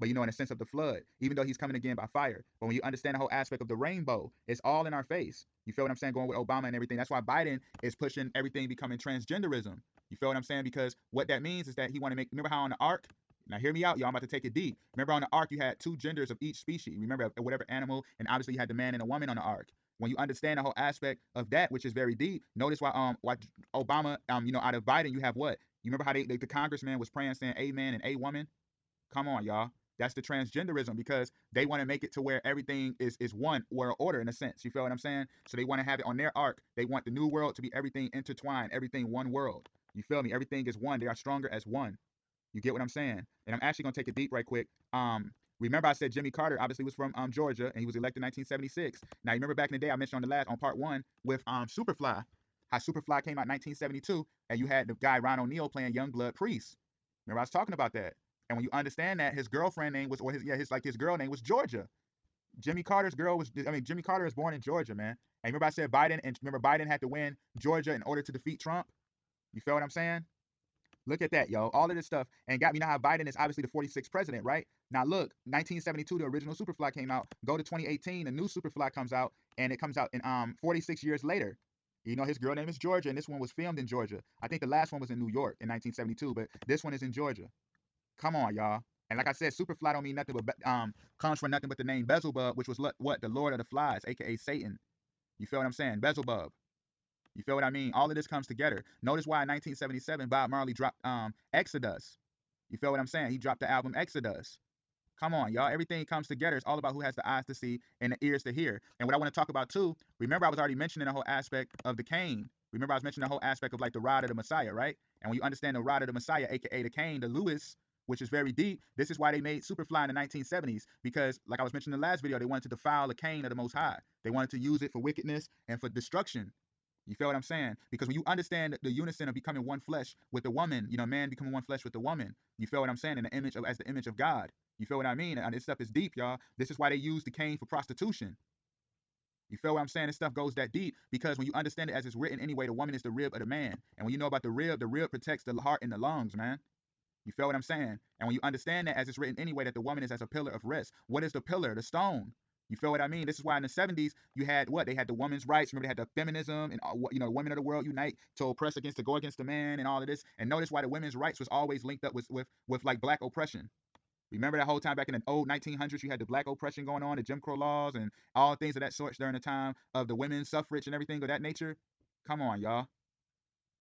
But in a sense of the flood, even though he's coming again by fire. But when you understand the whole aspect of the rainbow, it's all in our face. You feel what I'm saying? Going with Obama and everything. That's why Biden is pushing everything becoming transgenderism. You feel what I'm saying? Because what that means is that he want to make. Remember how on the ark? Now hear me out, y'all. I'm about to take it deep. Remember on the ark, you had two genders of each species. Remember whatever animal, and obviously you had the man and a woman on the ark. When you understand the whole aspect of that, which is very deep, notice why Obama out of Biden you have what? You remember how the congressman was praying saying a man and a woman? Come on, y'all. That's the transgenderism because they want to make it to where everything is one world order in a sense. You feel what I'm saying? So they want to have it on their arc. They want the new world to be everything intertwined, everything one world. You feel me? Everything is one. They are stronger as one. You get what I'm saying? And I'm actually gonna take it deep right quick. Remember I said Jimmy Carter obviously was from Georgia and he was elected in 1976. Now you remember back in the day I mentioned on part one with Superfly, how Superfly came out in 1972, and you had the guy Ron O'Neal playing Youngblood Priest. Remember I was talking about that. And when you understand that his girlfriend name was, or his girl name was Georgia. Jimmy Carter's girl was, I mean, Jimmy Carter is born in Georgia, man. And remember I said Biden, and remember Biden had to win Georgia in order to defeat Trump. You feel what I'm saying? Look at that, yo. All of this stuff. And got me now how Biden is obviously the 46th president, right? Now look, 1972, the original Superfly came out. Go to 2018, the new Superfly comes out, and it comes out in 46 years later. His girl name is Georgia, and this one was filmed in Georgia. I think the last one was in New York in 1972, but this one is in Georgia. Come on, y'all. And like I said, Superfly don't mean nothing but comes from nothing but the name Beelzebub, which was what the Lord of the Flies, aka Satan. You feel what I'm saying? Beelzebub. You feel what I mean? All of this comes together. Notice why in 1977 Bob Marley dropped Exodus. You feel what I'm saying? He dropped the album Exodus. Come on, y'all. Everything comes together. It's all about who has the eyes to see and the ears to hear. And what I want to talk about too, remember I was already mentioning the whole aspect of the cane. Remember I was mentioning the whole aspect of like the rod of the Messiah, right? And when you understand the rod of the Messiah, aka the cane, the Lewis, which is very deep, this is why they made Superfly in the 1970s. Because, like I was mentioning in the last video, they wanted to defile the cane of the Most High. They wanted to use it for wickedness and for destruction. You feel what I'm saying? Because when you understand the unison of becoming one flesh with the woman, man becoming one flesh with the woman. You feel what I'm saying? In the image of as the image of God. You feel what I mean? And this stuff is deep, y'all. This is why they use the cane for prostitution. You feel what I'm saying? This stuff goes that deep because when you understand it as it's written anyway, the woman is the rib of the man. And when you know about the rib protects the heart and the lungs, man. You feel what I'm saying? And when you understand that as it's written anyway, that the woman is as a pillar of rest. What is the pillar? The stone. You feel what I mean? This is why in the 70s you had what? They had the women's rights. Remember they had the feminism and women of the world unite to oppress against to go against the man and all of this. And notice why the women's rights was always linked up with like black oppression. Remember that whole time back in the old 1900s, you had the black oppression going on, the Jim Crow laws, and all things of that sort during the time of the women's suffrage and everything of that nature. Come on, y'all.